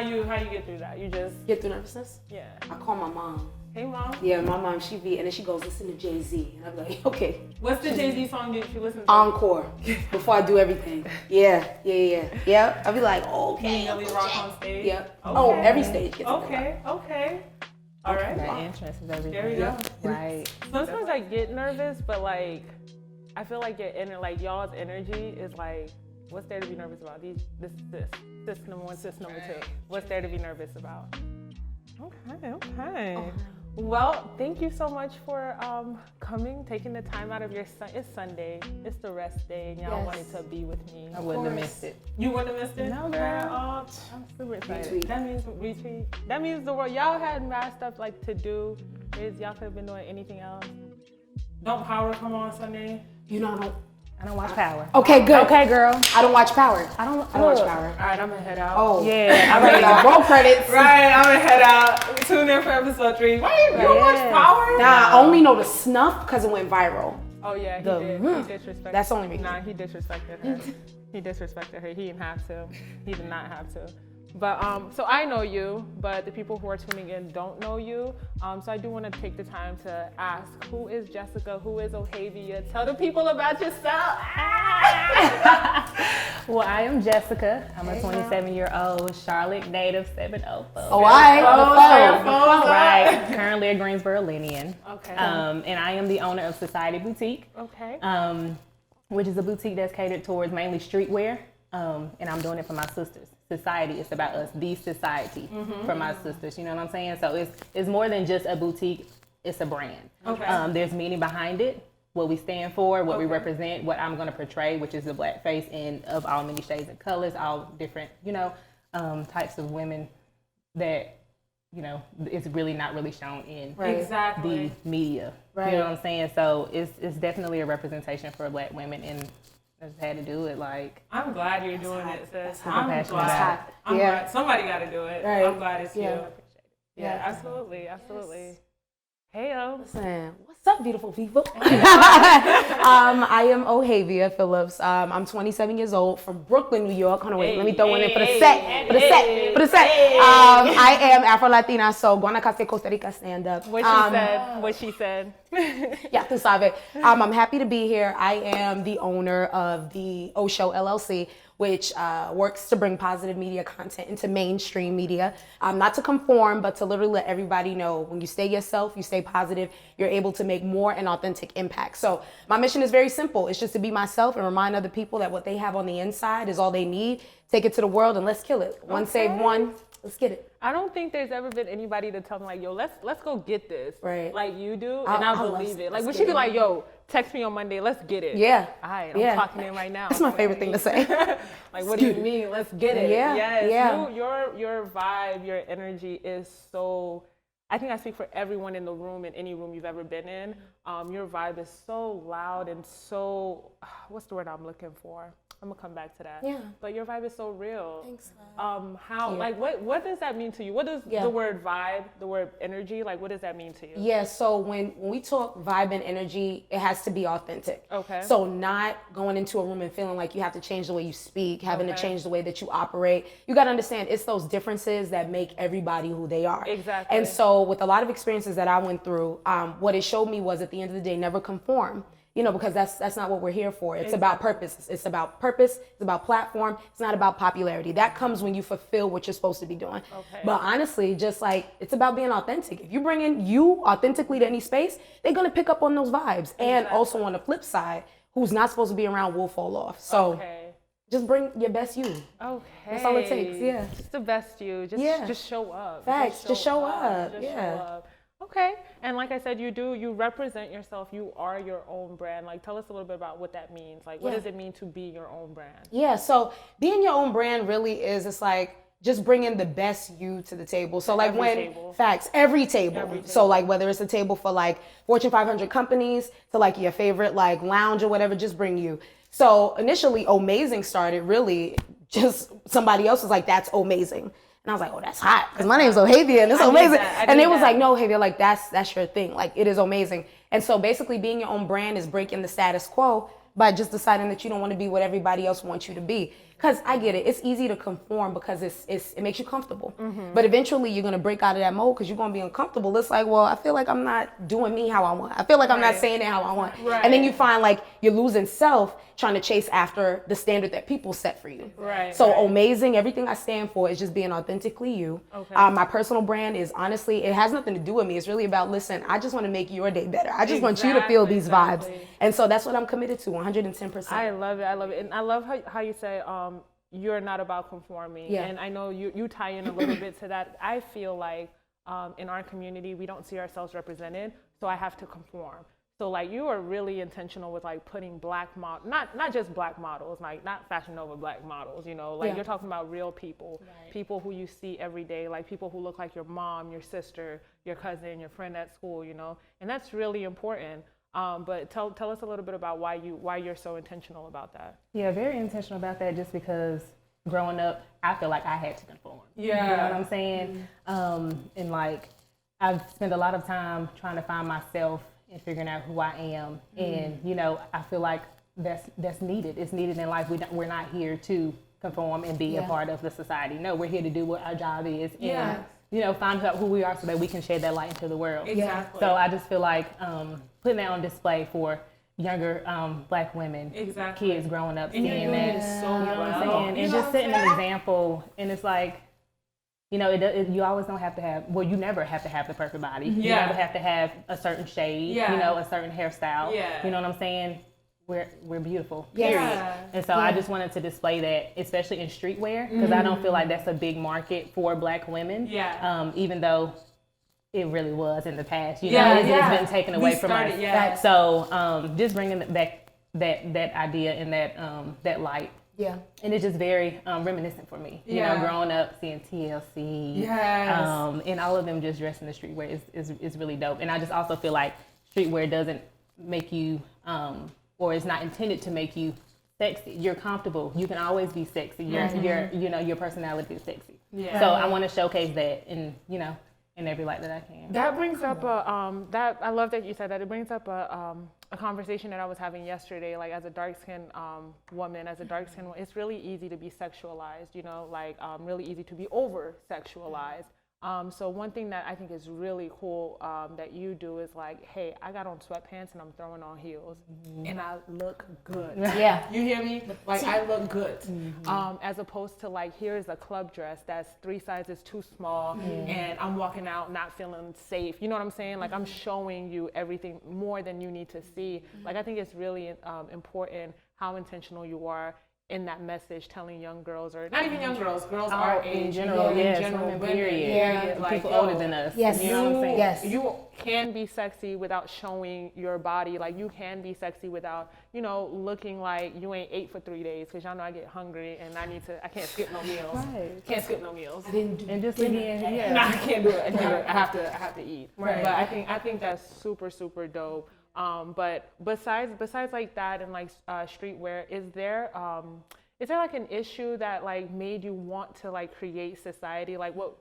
you get through that? You just get through nervousness? Yeah. I call my mom. Hey, Mom. Yeah, my mom, and then she goes, listen to Jay-Z. And I'm like, okay. What's the Jay-Z song that you listen to? Encore, before I do everything. Yeah. I'll be like, okay. You really rock on stage? Yep. Okay. Oh, every stage gets Okay. All right. That interest is everything. There we go. Right. Sometimes I get nervous, but like, I feel like y'all's energy is like, what's there to be nervous about? This number one, this number two. What's there to be nervous about? Okay. Well, thank you so much for coming, taking the time out of your it's Sunday, it's the rest day, and y'all wanted to be with me. I wouldn't have missed it. You wouldn't have missed it? No, girl. I'm super excited. That means retweet. That means the world. Y'all had mad stuff like to do. Y'all could have been doing anything else. Don't Power come on Sunday? You know, I don't watch Power. Okay, good. Okay, girl. I don't watch Power. I don't watch Power. All right, I'm gonna head out. Oh. Yeah. I'm ready to roll credits. Right, I'm gonna head out. Tune in for episode 3. Wait, you don't watch Power? Nah, I only know the snuff because it went viral. Oh yeah, he did. He disrespected. That's the only reason. Nah, he disrespected her. He disrespected her. He didn't have to. He did not have to. But so I know you, but the people who are tuning in don't know you. So I do want to take the time to ask, who is Jessica? Who is Ohavia? Tell the people about yourself. Well, I am Jessica. I'm a 27-year-old Charlotte native 704. Oh, Right. Currently a Greensboro-Linian. Okay. And I am the owner of Society Boutique. Okay. Which is a boutique that's catered towards mainly streetwear. And I'm doing it for my sisters. Society is about us, the society for my sisters. You know what I'm saying? So it's more than just a boutique. It's a brand. Okay. There's meaning behind it, what we stand for, what we represent, what I'm going to portray, which is the black face in of all many shades and colors, all different, types of women that, it's really not really shown in Exactly. the media. Right. You know what I'm saying? So it's definitely a representation for black women, and I just had to do it. Like, I'm glad you're doing it, sis. I'm I'm passionate about it. glad. Somebody got to do it. Right. I'm glad it's you. Yeah, absolutely. Hey-o. Listen, what's up, beautiful people? I am Ohavia Phillips. I'm 27 years old from Brooklyn, New York. Hold on, wait, let me throw one in for the set. I am Afro-Latina, so Guanacaste, Costa Rica, stand up. What she said. Yeah, tú sabes. I'm happy to be here. I am the owner of the O Show LLC, which works to bring positive media content into mainstream media. Not to conform, but to literally let everybody know when you stay yourself, you stay positive, you're able to make more and authentic impact. So my mission is very simple. It's just to be myself and remind other people that what they have on the inside is all they need. Take it to the world and let's kill it. One save one. Let's get it. I don't think there's ever been anybody to tell me like, yo, let's go get this. Right. Like you do, and I believe it. Like when she be get like, yo, text me on Monday, let's get it. Yeah. All right, I'm talking in right now. That's my favorite thing to say. Like, what do you mean? Let's get it. Yeah. Yes. Yeah. Your vibe, your energy is so. I think I speak for everyone in the room, in any room you've ever been in. Your vibe is so loud and so. What's the word I'm looking for? I'm gonna come back to that. Yeah. But your vibe is so real. Thanks. What does that mean to you? What does the word vibe, the word energy, like what does that mean to you? Yeah, so when we talk vibe and energy, it has to be authentic. Okay. So not going into a room and feeling like you have to change the way you speak, having to change the way that you operate. You gotta understand it's those differences that make everybody who they are. Exactly. And so with a lot of experiences that I went through, what it showed me was at the end of the day, never conform. Because that's not what we're here for. It's about purpose. It's about purpose. It's about platform. It's not about popularity. That comes when you fulfill what you're supposed to be doing. Okay. But honestly, just like it's about being authentic. If you bring in you authentically to any space, they're gonna pick up on those vibes. And also on the flip side, who's not supposed to be around will fall off. So just bring your best you. Okay. That's all it takes. Yeah. Just the best you. Just show up. Facts. Just show up. Show up. Okay, and like I said, you represent yourself. You are your own brand. Like, tell us a little bit about what that means. Like, what does it mean to be your own brand? Yeah, so being your own brand really is, it's like just bringing the best you to the table. So like every table. So like whether it's a table for like Fortune 500 companies to like your favorite like lounge or whatever, just bring you. So initially, Amazing started really just somebody else was like, that's amazing. And I was like, oh, that's hot, because my name's Ohavia, and it's amazing. And it was like, no, Ohavia, like, that's your thing. Like, it is amazing. And so basically being your own brand is breaking the status quo by just deciding that you don't want to be what everybody else wants you to be. Because I get it. It's easy to conform because it makes you comfortable. But eventually you're going to break out of that mold because you're going to be uncomfortable. It's like, well, I feel like I'm not doing me how I want. I feel like I'm not saying it how I want. And then you find like you're losing self trying to chase after the standard that people set for you. So amazing. Everything I stand for is just being authentically you. My personal brand is honestly, it has nothing to do with me. It's really about, listen, I just want to make your day better. I just want you to feel these vibes. And so that's what I'm committed to, 110%. I love it. I love it. And I love how you say, you're not about conforming. And I know you tie in a little bit to that. I feel like in our community, we don't see ourselves represented, so I have to conform. So like you are really intentional with like putting black models, not just black models, like not Fashion Nova black models, you know, like you're talking about real people, people who you see every day, like people who look like your mom, your sister, your cousin, your friend at school, you know, and that's really important. But tell us a little bit about why you're so intentional about that. Yeah, very intentional about that, just because growing up, I feel like I had to conform. You know what I'm saying? And like, I've spent a lot of time trying to find myself and figuring out who I am. And, you know, I feel like that's needed. It's needed in life. We're not here to conform and be a part of the society. No, we're here to do what our job is. And, you know, find out who we are so that we can shed that light into the world. Exactly. So I just feel like putting that on display for younger black women, kids growing up, seeing that, you know what I'm saying, and just setting an example. And it's like, you know, you always don't have to have, well, you never have to have the perfect body. You never have to have a certain shade, you know, a certain hairstyle. You know what I'm saying? We're beautiful, period. And so I just wanted to display that, especially in streetwear, because I don't feel like that's a big market for black women. Even though it really was in the past, you know, it's been taken away from us. So just bringing back that idea and that light. And it's just very reminiscent for me. You know, growing up seeing TLC, and all of them just dressed in the streetwear is really dope. And I just also feel like streetwear doesn't make you, or it's not intended to make you sexy. You're comfortable. You can always be sexy. Your personality is sexy. So I want to showcase that in, you know, in every light that I can. That brings up I love that you said that. It brings up a conversation that I was having yesterday. Like as a dark-skinned woman, it's really easy to be sexualized, you know, like really easy to be over-sexualized. So one thing that I think is really cool that you do is like, hey, I got on sweatpants and I'm throwing on heels and I look good. You hear me? Like I look good. As opposed to like, here's a club dress that's 3 sizes too small and I'm walking out not feeling safe. You know what I'm saying? Like I'm showing you everything more than you need to see. Like I think it's really important how intentional you are in that message, telling young girls, or not even young girls our age, in general, women, period. Like, people older than us. You know what I'm saying? You can be sexy without showing your body. Like you can be sexy without, you know, looking like you ain't ate for 3 days, because y'all know I get hungry and I can't skip no meals. Can't skip no meals. And just again, no, I can't do it. I have to eat. But I think that's super, super dope. But besides like that and like streetwear, is there like an issue that like made you want to like create society? Like or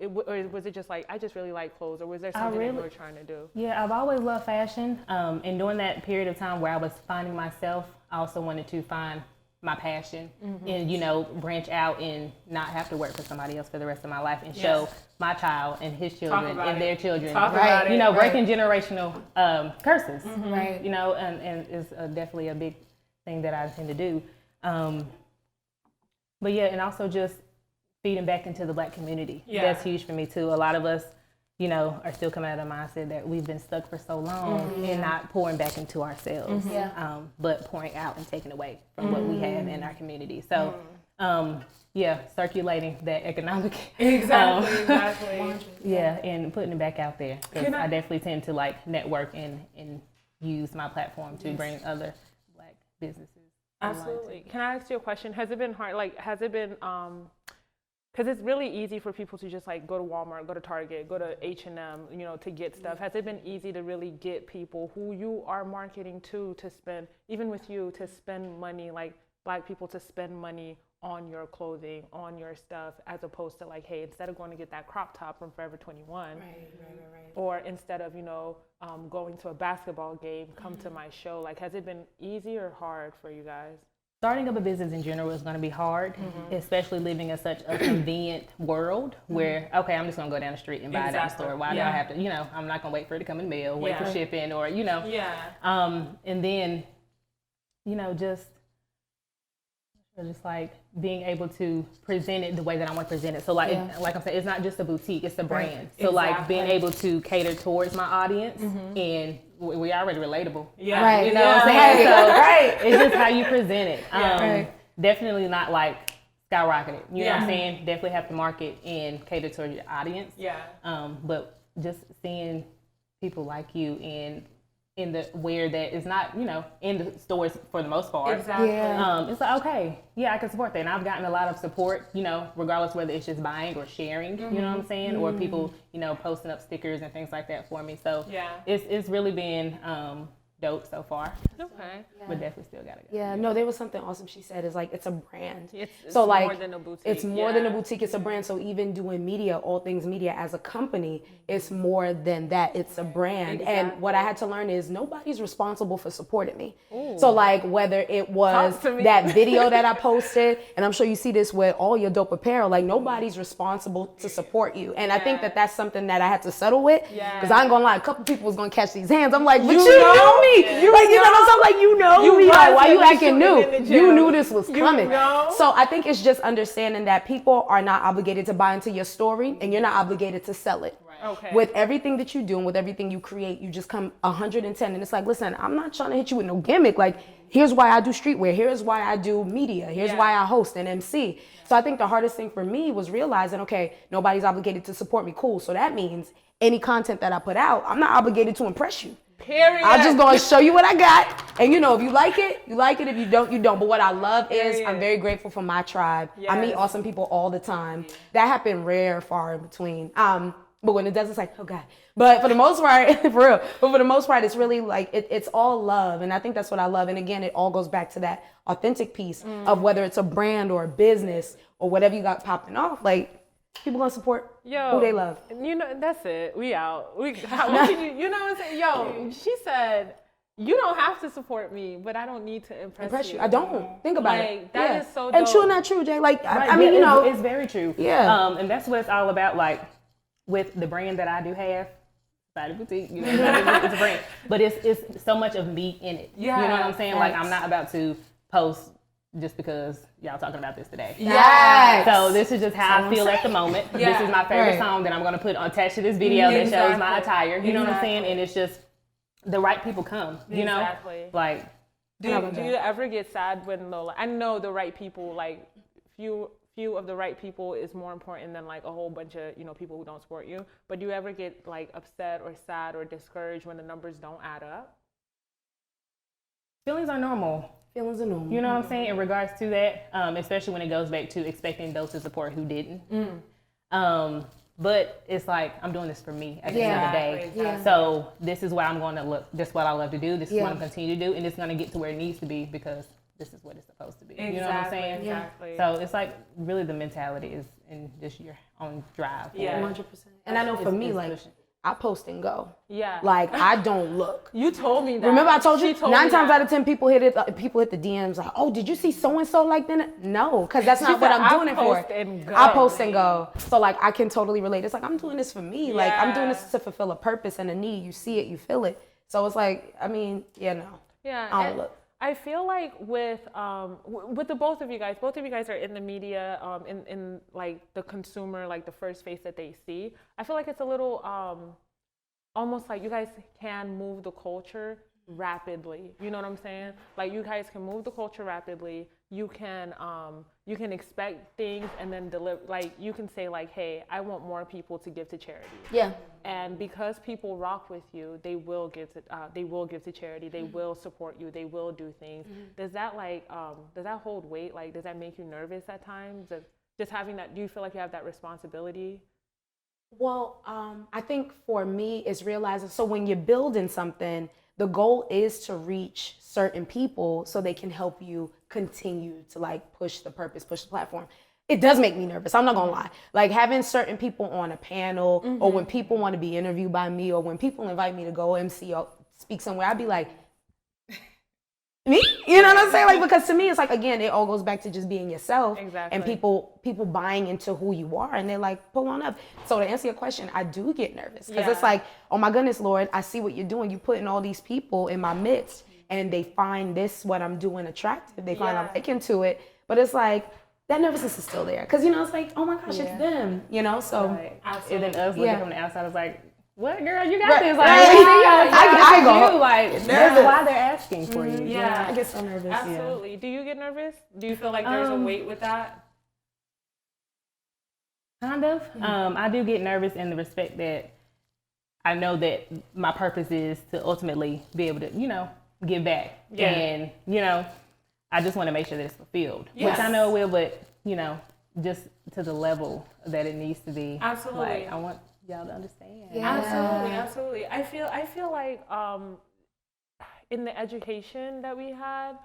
was it just like, I just really like clothes, or was there something that you were trying to do? Yeah, I've always loved fashion. And during that period of time where I was finding myself, I also wanted to find my passion and, you know, branch out and not have to work for somebody else for the rest of my life and show my child and his children and their children, you know, breaking generational curses, you know, and it's definitely a big thing that I intend to do. But yeah, and also just feeding back into the black community. That's huge for me too. A lot of us, you know, are still coming out of the mindset that we've been stuck for so long and not pouring back into ourselves, but pouring out and taking away from what we have in our community. So, circulating that economic. Exactly. And putting it back out there. Because I definitely tend to like network and use my platform to bring other black businesses. Absolutely. Can I ask you a question? Has it been hard? Like, because it's really easy for people to just like go to Walmart, go to Target, go to H&M, you know, to get stuff. Has it been easy to really get people who you are marketing to spend, even with you, to spend money, like black people to spend money on your clothing, on your stuff, as opposed to like, hey, instead of going to get that crop top from Forever 21, or instead of, you know, going to a basketball game, come to my show. Like, has it been easy or hard for you guys? Starting up a business in general is going to be hard, especially living in such a convenient world where, okay, I'm just going to go down the street and buy it at the store. Why do I have to, I'm not going to wait for it to come in the mail, wait for shipping or, and then, just like being able to present it the way that I want to present it. So like I'm saying, it's not just a boutique, it's a brand. So like being able to cater towards my audience and we already relatable. Right. You know what I'm saying? So it's just how you present it. Definitely not like skyrocketed. You know what I'm saying? Definitely have to market and cater towards your audience. But just seeing people like you in the where that is not, in the stores for the most part. Exactly. It's like, okay, I can support that. And I've gotten a lot of support, regardless whether it's just buying or sharing, you know what I'm saying? Or people, posting up stickers and things like that for me. So it's really been dope so far. Okay. But definitely still gotta go. Yeah, no, there was something awesome she said is like it's a brand. It's so like more than a boutique. It's more than a boutique, it's a brand. So even doing media, all things media as a company, it's more than that. It's a brand. And what I had to learn is nobody's responsible for supporting me. Ooh. So like whether it was that video that I posted, and I'm sure you see this with all your dope apparel, like nobody's responsible to support you. And I think that that's something that I had to settle with. Because I ain't gonna lie, a couple people was gonna catch these hands. I'm like, but you know me. I'm like, you know me. Like, why you acting new? You knew this was coming. So I think it's just understanding that people are not obligated to buy into your story and you're not obligated to sell it. Okay. With everything that you do and with everything you create, you just come 110. And it's like, listen, I'm not trying to hit you with no gimmick. Like, here's why I do streetwear. Here's why I do media. Here's why I host and MC. So I think the hardest thing for me was realizing, okay, nobody's obligated to support me. Cool. So that means any content that I put out, I'm not obligated to impress you. Period. I'm just going to show you what I got. And if you like it, you like it. If you don't, you don't. But what I love is I'm very grateful for my tribe. I meet awesome people all the time. That happened rare, far in between. But when it does, it's like, oh God. But for the most part, for real. But for the most part, it's really like, it's all love. And I think that's what I love. And again, it all goes back to that authentic piece of whether it's a brand or a business or whatever you got popping off. Like, people gonna support who they love. That's it. We out. What can you know what I'm saying? Yo, she said, you don't have to support me, but I don't need to impress you. I don't. Think about it. That is so dope. And true or not true, Jay? Like, right. I mean, it's very true. Yeah. And that's what it's all about. Like, with the brand that I do have, Body Boutique, it's a brand. But it's so much of me in it. Yeah. You know what I'm saying? Like, I'm not about to post just because y'all talking about this today. Yes. So this is just how I feel at the moment. This is my favorite song that I'm going to put attached to this video that shows my attire. You know what I'm saying? And it's just the right people come, you know? Like, do you ever get sad when I know the right people, like few of the right people is more important than like a whole bunch of, people who don't support you. But do you ever get like upset or sad or discouraged when the numbers don't add up? Feelings are normal. Feelings are normal. You know what I'm saying? In regards to that, especially when it goes back to expecting those to support who didn't. But it's like, I'm doing this for me at the end of the day. Yeah. So this is what I'm going to look, this is what I love to do. This is what I'm continuing to do. And it's going to get to where it needs to be because this is what it's supposed to be. You know what I'm saying? Exactly. So it's like, really the mentality is in just your own drive. Yeah, 100%. And I know for me, like, pushing. I post and go. Yeah. Like, I don't look. You told me that. Remember I told you? She told 9 me times that. out of 10 people hit the DMs like, oh, did you see so-and-so like that? No, because that's not what I'm doing it for. I post and go. So like, I can totally relate. It's like, I'm doing this for me. Yeah. Like, I'm doing this to fulfill a purpose and a need. You see it, you feel it. So it's like, I mean, no. Yeah. I don't look. I feel like with the both of you guys are in the media, in like the consumer, like the first face that they see. I feel like it's a little, almost like you guys can move the culture rapidly. You know what I'm saying? Like you guys can move the culture rapidly. You can expect things and then deliver. Like you can say like, hey, I want more people to give to charity. Yeah. And because people rock with you, they will give to charity. They will support you. They will do things. Does that hold weight? Like, does that make you nervous at times? Just having that, do you feel like you have that responsibility? Well, I think for me it's realizing, so when you're building something, the goal is to reach certain people so they can help you continue to like push the purpose, push the platform. It does make me nervous. I'm not gonna lie. Like having certain people on a panel or when people want to be interviewed by me or when people invite me to go MC or speak somewhere, I'd be like, Me? You know what I'm saying? Like, because to me, it's like, again, it all goes back to just being yourself. Exactly. And people buying into who you are, and they're like, pull on up. So to answer your question, I do get nervous because it's like, oh my goodness, Lord, I see what you're doing. You're putting all these people in my midst, and they find this, what I'm doing, attractive. They find I'm liking to it. But it's like, that nervousness is still there. Because, you know, it's like, oh my gosh, it's them, you know? So, and then us looking from the outside, I was like, what, girl, you got Right. this. Like, I go. you, like, that's why they're asking for you. Yeah. I get so nervous. Absolutely. Do you get nervous? Do you feel like there's a weight with that? Kind of. I do get nervous in the respect that I know that my purpose is to ultimately be able to, you know, give back. Yeah. And, you know, I just want to make sure that it's fulfilled, which I know it will, but, you know, just to the level that it needs to be. Absolutely. Like, I want y'all to understand. Absolutely. I feel like in the education that we had,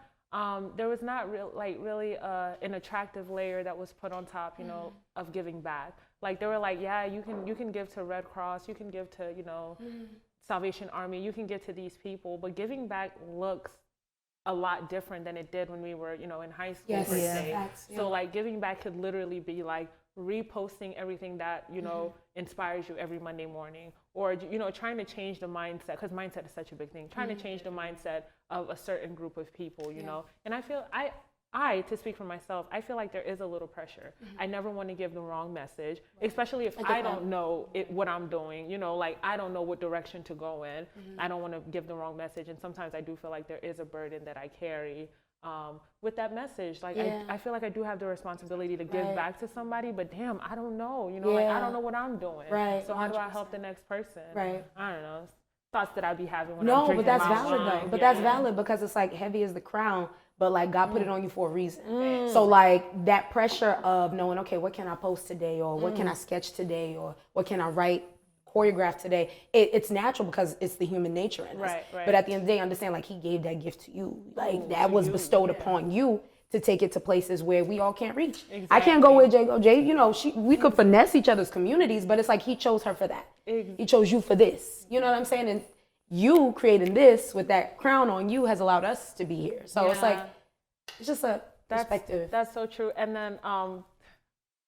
there was not really an attractive layer that was put on top, you know, of giving back. Like they were like, yeah, you can give to Red Cross, you can give to, you know, Salvation Army, you can give to these people, but giving back looks a lot different than it did when we were, you know, in high school. Yes. Per se. So like giving back could literally be like reposting everything that, you know, inspires you every Monday morning, or, you know, trying to change the mindset, because mindset is such a big thing, trying to change the mindset of a certain group of people, you know. And I feel I, to speak for myself, I feel like there is a little pressure. I never want to give the wrong message, especially if I don't know what I'm doing, you know, like I don't know what direction to go in. I don't want to give the wrong message. And sometimes I do feel like there is a burden that I carry with that message. Like I feel like I do have the responsibility to give back to somebody, but damn, I don't know, you know, like I don't know what I'm doing. Right. So how do I help the next person? Right. I don't know. Thoughts that I'd be having when I'm drinking but that's my valid wine. though. But that's valid because it's like heavy as the crown, but like God put it on you for a reason. So like that pressure of knowing, okay, what can I post today, or what can I sketch today, or what can I write, choreograph today? It's natural because it's the human nature in us. Right. But at the end of the day, understand like He gave that gift to you. Like that was bestowed upon you to take it to places where we all can't reach. Exactly. I can't go where Jay go. Jay, you know, we could finesse each other's communities, but it's like He chose her for that. He chose you for this. You know what I'm saying? And you creating this with that crown on you has allowed us to be here. So it's like, it's just a perspective. That's so true. And then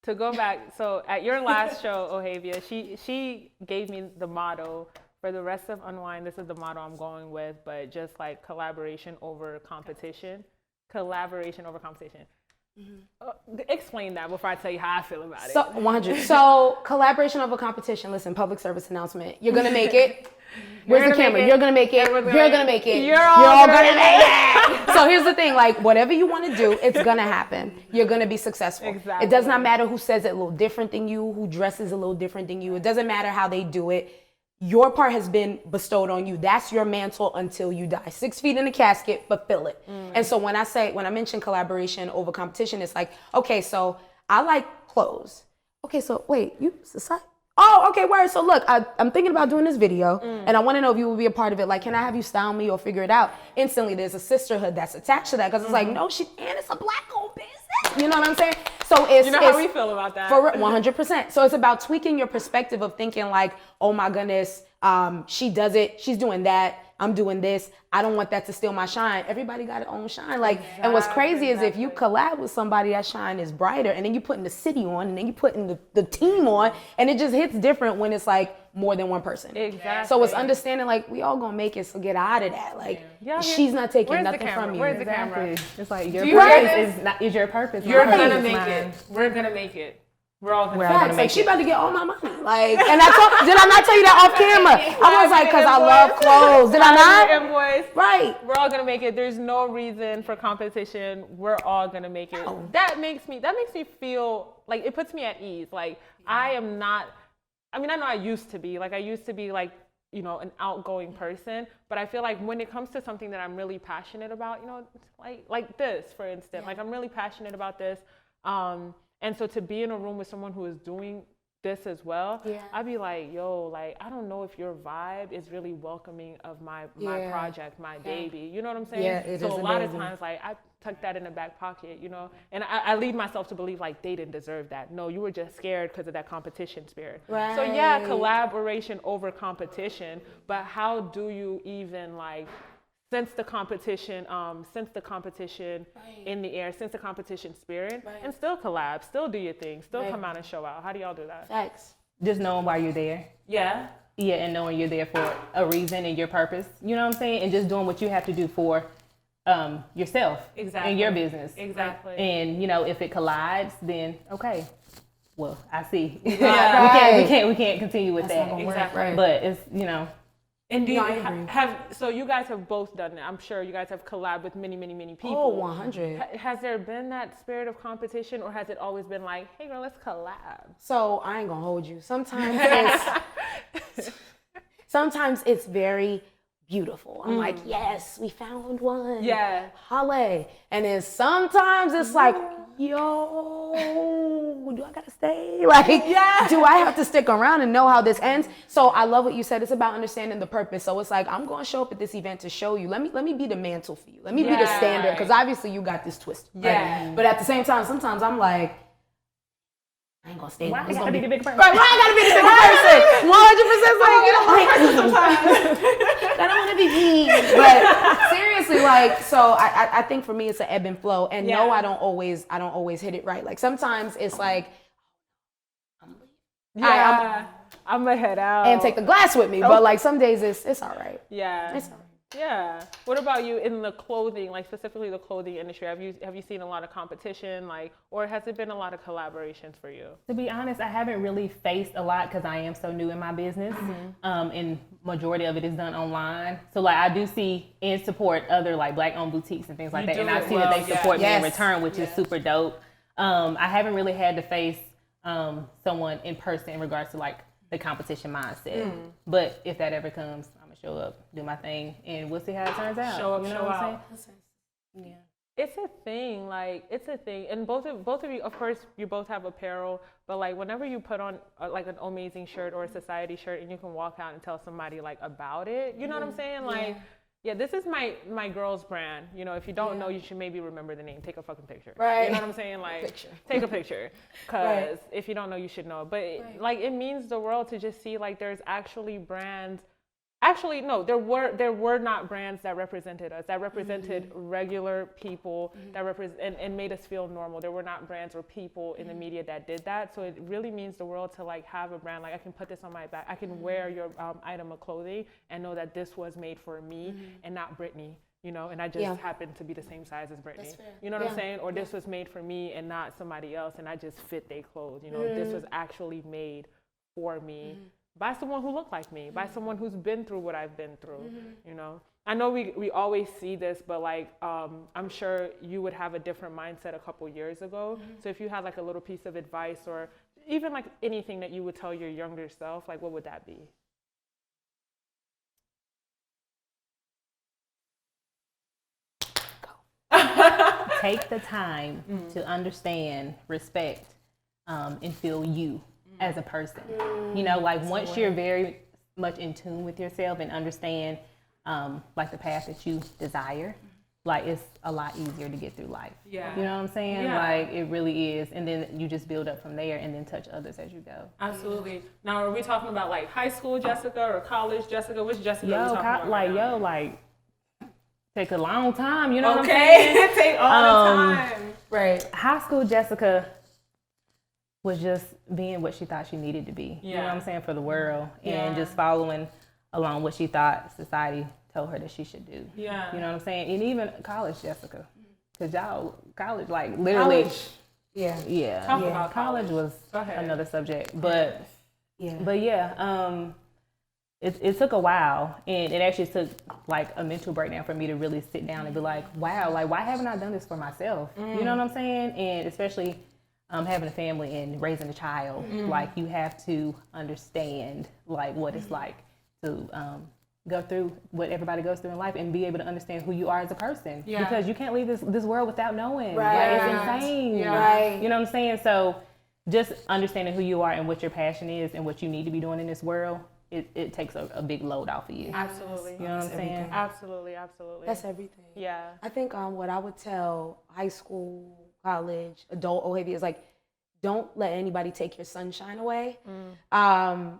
to go back, so at your last show, Ohavia, she gave me the motto for the rest of Unwind. This is the motto I'm going with, but just like collaboration over competition. Collaboration over competition. Explain that before I tell you how I feel about it. So 100. So collaboration over competition. Listen, public service announcement. You're gonna make it. Where's the camera? You're gonna make it. You're gonna make it. You're all gonna make it. So here's the thing, like whatever you want to do, it's gonna happen. You're gonna be successful. Exactly. It does not matter who says it a little different than you, who dresses a little different than you. It doesn't matter how they do it. Your part has been bestowed on you. That's your mantle until you die. 6 feet in a casket, fulfill it. And so when I mention collaboration over competition, it's like, okay, so I like clothes. Okay, so wait, you society? Oh, okay, word. So look, I'm thinking about doing this video, and I want to know if you will be a part of it. Like, can I have you style me or figure it out? Instantly, there's a sisterhood that's attached to that because it's like, no, and it's a black-owned business. You know what I'm saying? So it's, you know how we feel about that. For 100%. So it's about tweaking your perspective of thinking like, oh my goodness, she does it, she's doing that, I'm doing this. I don't want that to steal my shine. Everybody got their own shine. Like, and what's crazy is if you collab with somebody, that shine is brighter, and then you putting the city on, and then you putting the team on, and it just hits different when it's like more than one person. Exactly. So it's understanding like we all gonna make it. So get out of that. Like she's not taking nothing from you. Where's the camera? It's like your purpose is your purpose. You're gonna make it. We're gonna make it. We're all gonna make it. Like she about to get all my money. Like, and did I not tell you that off camera? I was like, because I love clothes. Did I not? Invoice. Right. We're all gonna make it. There's no reason for competition. We're all gonna make it. Oh. That makes me feel like it puts me at ease. Like I am not. I mean, I know I used to be like, you know, an outgoing person, but I feel like when it comes to something that I'm really passionate about, you know, like this, for instance, like I'm really passionate about this. And so to be in a room with someone who is doing this as well, I'd be like, yo, like, I don't know if your vibe is really welcoming of my project, my baby. You know what I'm saying? Yeah, so a lot of times, like, I tuck that in the back pocket, you know, and I lead myself to believe like they didn't deserve that. No, you were just scared because of that competition spirit. Right. So yeah, collaboration over competition, but how do you even like since the competition in the air, since the competition spirit, and still collab, still do your thing, still come out and show out. How do y'all do that? Facts. Just knowing why you're there. Yeah. Yeah, and knowing you're there for a reason and your purpose. You know what I'm saying? And just doing what you have to do for yourself and your business. Exactly. And if it collides, then okay. Well, I see. Yeah. we can't continue with that. Exactly. Right. But it's And do you so you guys have both done it. I'm sure you guys have collabed with many people. Oh, 100. Has there been that spirit of competition, or has it always been like, hey girl, let's collab? So I ain't gonna hold you. Sometimes it's very beautiful. I'm like, yes, we found one. Yeah. Holla. And then sometimes it's like, yo, do I gotta stay? Like, do I have to stick around and know how this ends? So I love what you said. It's about understanding the purpose. So it's like, I'm gonna show up at this event to show you. Let me be the mantle for you. Let me be the standard, because obviously you got this twist. Right? Yeah. But at the same time, sometimes I'm like, I ain't gonna stay. why I gotta be the big person? Right, why I gotta be the bigger person? 100% like, I don't want to be me. But seriously, like, so I think for me it's an ebb and flow. And no, I don't always hit it right. Like sometimes it's like, I'm gonna head out and take the glass with me. But like some days it's all right. Yeah. It's all right. Yeah. What about you in the clothing, like specifically the clothing industry? Have you seen a lot of competition, like, or has it been a lot of collaborations for you? To be honest, I haven't really faced a lot because I am so new in my business. And majority of it is done online. So like I do see and support other like Black-owned boutiques and things like that. And I see that they support me in return, which is super dope. I haven't really had to face someone in person in regards to like the competition mindset. But if that ever comes, show up, do my thing, and we'll see how it turns out. Show up, you know show what I'm out. saying? Yeah. It's a thing, and both of you, of course, you both have apparel, but like whenever you put on like an amazing shirt or a society shirt, and you can walk out and tell somebody like about it, you know what I'm saying? Like, yeah, this is my girl's brand. You know, if you don't know, you should maybe remember the name. Take a fucking picture. Right. You know what I'm saying? Like, take a picture, because if you don't know, you should know. But like, it means the world to just see like there's actually brands. Actually, no, there were not brands that represented us, that represented regular people, that and made us feel normal. There were not brands or people in the media that did that. So it really means the world to like have a brand, like I can put this on my back. I can wear your item of clothing and know that this was made for me and not Britney, you know, and I just happen to be the same size as Britney. You know what I'm saying? Or this was made for me and not somebody else, and I just fit their clothes. You know, this was actually made for me. By someone who looked like me, by someone who's been through what I've been through, you know. I know we always see this, but like I'm sure you would have a different mindset a couple years ago. So if you had like a little piece of advice or even like anything that you would tell your younger self, like what would that be? Take the time to understand, respect, and feel you as a person. You know, like once you're very much in tune with yourself and understand like the path that you desire, like it's a lot easier to get through life. Yeah. You know what I'm saying? Yeah. Like it really is. And then you just build up from there and then touch others as you go. Absolutely. Now, are we talking about like high school Jessica or college Jessica? Which Jessica are we talking about? Like, right now? like take a long time, you know what I'm saying? Take all the time. Right. High school Jessica was just being what she thought she needed to be. You know what I'm saying? For the world. And just following along what she thought society told her that she should do. Yeah. You know what I'm saying? And even college Jessica. Because y'all, college, like literally. College. Yeah. Yeah. Talk about college was another subject. But it took a while, and it actually took like a mental breakdown for me to really sit down and be like, wow, like why haven't I done this for myself? You know what I'm saying? And especially having a family and raising a child, like you have to understand like what it's like to go through what everybody goes through in life and be able to understand who you are as a person. Yeah. Because you can't leave this world without knowing. Right. Like, it's insane. Yeah. Right. You know what I'm saying? So just understanding who you are and what your passion is and what you need to be doing in this world, it takes a big load off of you. Absolutely. You know what I'm saying? Absolutely, absolutely. That's everything. Yeah. I think what I would tell high school, college, adult Ohavia is like, don't let anybody take your sunshine away.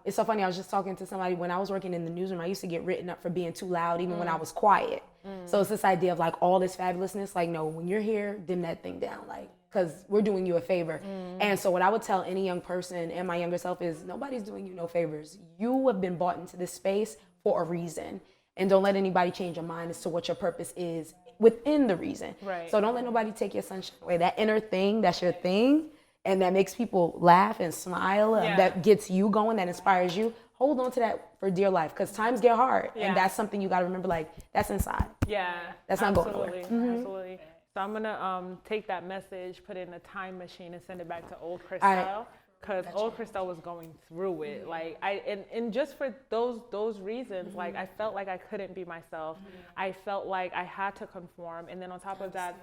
It's so funny. I was just talking to somebody when I was working in the newsroom. I used to get written up for being too loud, even when I was quiet. So it's this idea of like all this fabulousness. Like, no, when you're here, dim that thing down. Like, because we're doing you a favor. And so what I would tell any young person and my younger self is nobody's doing you no favors. You have been brought into this space for a reason. And don't let anybody change your mind as to what your purpose is within the reason. Right. So don't let nobody take your sunshine away. That inner thing, that's your thing. And that makes people laugh and smile, that gets you going, that inspires you. Hold on to that for dear life, because times get hard. And that's something you got to remember, like, that's inside. Yeah. That's not going nowhere. Absolutely. So I'm going to take that message, put it in a time machine, and send it back to old Christelle. Because old Christelle was going through it. Like, and just for those reasons, like, I felt like I couldn't be myself. I felt like I had to conform. And then on top of that,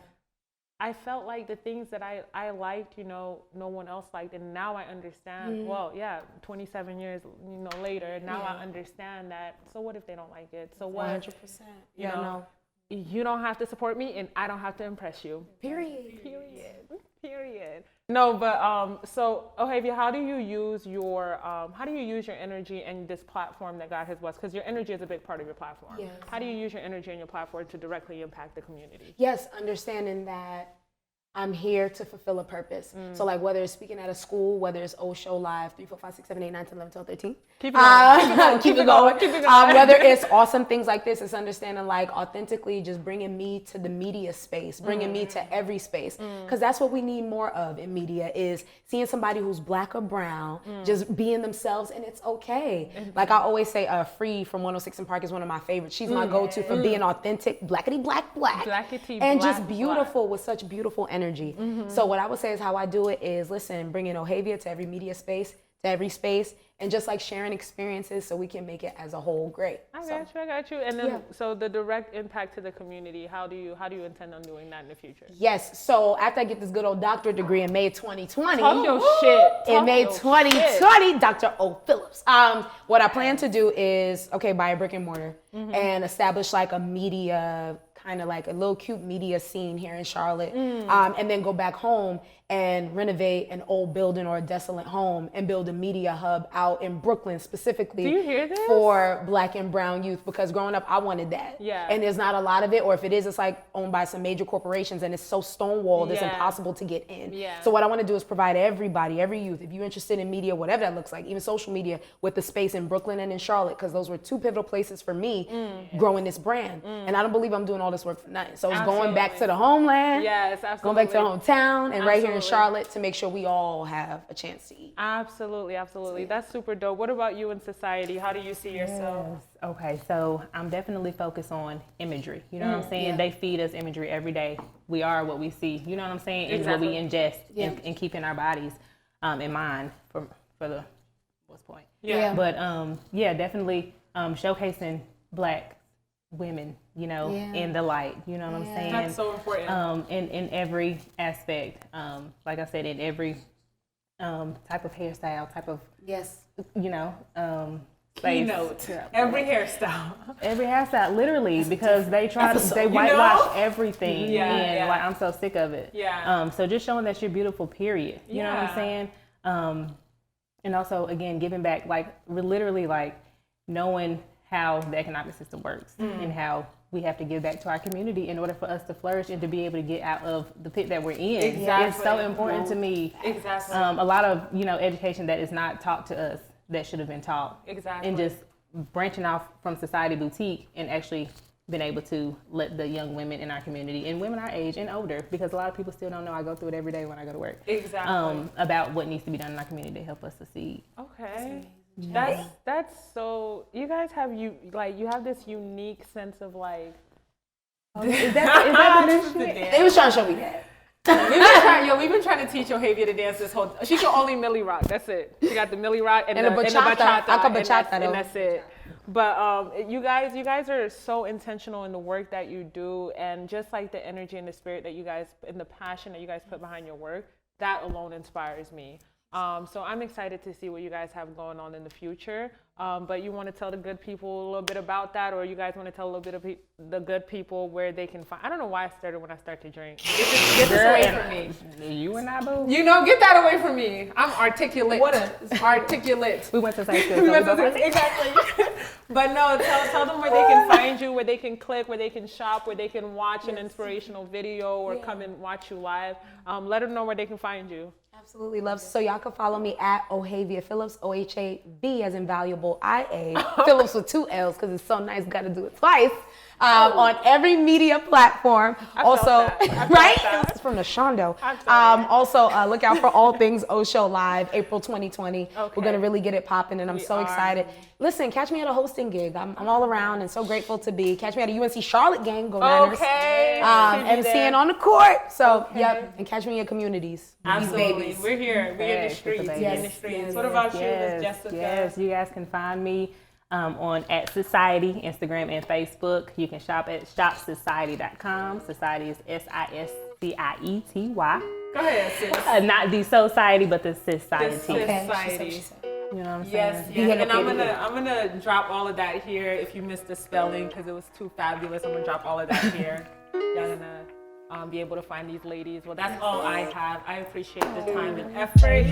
I felt like the things that I liked, no one else liked. And now I understand, 27 years, later, now I understand that, so what if they don't like it? So what? 100%. You don't have to support me and I don't have to impress you. Period. No, but so Ohavia, how do you use your energy and this platform that God has blessed? Because your energy is a big part of your platform. Yes. How do you use your energy and your platform to directly impact the community? Yes, understanding that I'm here to fulfill a purpose. So like whether it's speaking at a school, whether it's Osho Live, 3, 4, 5, 6, 7, 8, 9, 10, 11, 12, 13. Keep it going. Whether it's awesome things like this, it's understanding like authentically just bringing me to the media space, bringing me to every space. Because that's what we need more of in media is seeing somebody who's black or brown, just being themselves, and it's okay. Like I always say, Free from 106 and Park is one of my favorites. She's my go-to for being authentic, blackity black, Blackity and black, just beautiful black. with such beautiful energy. So what I would say is how I do it is, listen, bringing Ohavia to every media space, to every space, and just like sharing experiences so we can make it as a whole great. I got you. And then, so the direct impact to the community, how do you intend on doing that in the future? Yes. So after I get this good old doctorate degree in May 2020, Talk your shit. in May 2020, Dr. O. Phillips. What I plan to do is, buy a brick and mortar and establish like a media, kind of like a little cute media scene here in Charlotte, and then go back home and renovate an old building or a desolate home and build a media hub out in Brooklyn specifically. Do you hear this? For black and brown youth, because growing up I wanted that. Yeah. And there's not a lot of it, or if it is, it's like owned by some major corporations and it's so stonewalled, it's impossible to get in. Yeah. So what I want to do is provide everybody, every youth, if you're interested in media, whatever that looks like, even social media, with the space in Brooklyn and in Charlotte, because those were two pivotal places for me growing this brand. And I don't believe I'm doing all this work for nothing. So it's going back to the homeland, yes, absolutely. going back to the hometown, and right here in Charlotte to make sure we all have a chance to eat. Absolutely. That's super dope. What about you in society? How do you see yourself? Yes. Okay, so I'm definitely focused on imagery. You know what I'm saying? They feed us imagery every day. We are what we see. You know what I'm saying? Exactly. And what we ingest and keep in our bodies in mind for the what's point. Yeah. But definitely showcasing black women, in the light. You know what I'm saying? That's so important. In every aspect. Like I said, in every type of hairstyle, type of Keynote. Every hairstyle. Every hairstyle, literally, because they whitewash everything. And like, I'm so sick of it. Yeah. So just showing that you're beautiful, period. You know what I'm saying? And also, again, giving back, like literally, like knowing how the economic system works and how we have to give back to our community in order for us to flourish and to be able to get out of the pit that we're in. Exactly. It's so important to me. Exactly. A lot of, education that is not taught to us that should have been taught. Exactly. And just branching off from society boutique and actually been able to let the young women in our community and women our age and older, because a lot of people still don't know, I go through it every day when I go to work. Exactly. About what needs to be done in our community to help us succeed. Okay. That's so, you guys have you have this unique sense of like, Is that the difference? They was trying to show me that. We've been trying to teach Ohavia to dance this whole. She can only Millie Rock. That's it. She got the Millie Rock and the bachata. I can bachata and that's it. But you guys are so intentional in the work that you do, and just like the energy and the spirit that you guys, and the passion that you guys put behind your work, that alone inspires me. So I'm excited to see what you guys have going on in the future. But you want to tell the good people a little bit about that, or you guys want to tell a little bit of the good people where they can find? I don't know why I started when I started to drink. Get this away from me. You and I both. You know, get that away from me. I'm articulate. Articulate. We went to high school. Exactly. But no, tell them where they can find you, where they can click, where they can shop, where they can watch an inspirational video or come and watch you live. Let them know where they can find you. Absolutely love. So y'all can follow me at Ohavia Phillips, OHAV as in valuable IA, Phillips with 2 L's because it's so nice, got to do it twice. On every media platform. Also, right? This is from the Shondo. Also, look out for All Things O Show Live, April 2020. We're going to really get it popping, and I'm so excited. Listen, catch me at a hosting gig. I'm all around and so grateful to be. Catch me at a UNC Charlotte game. Go Niners. MCing on the court. So, yep. And catch me in your communities. Absolutely. We're here. We're in the streets. Yes. In the streets. What about you, Miss Jessica? Yes, you guys can find me on at Society, Instagram and Facebook. You can shop at shopsociety.com. Society is SISCIETY. Go ahead, sis. Not the society, but the society. Society. You know what I'm saying? Yes. And I'm gonna drop all of that here. If you missed the spelling because it was too fabulous, I'm gonna drop all of that here. Y'all gonna be able to find these ladies. Well, that's all I have. I appreciate the time and effort.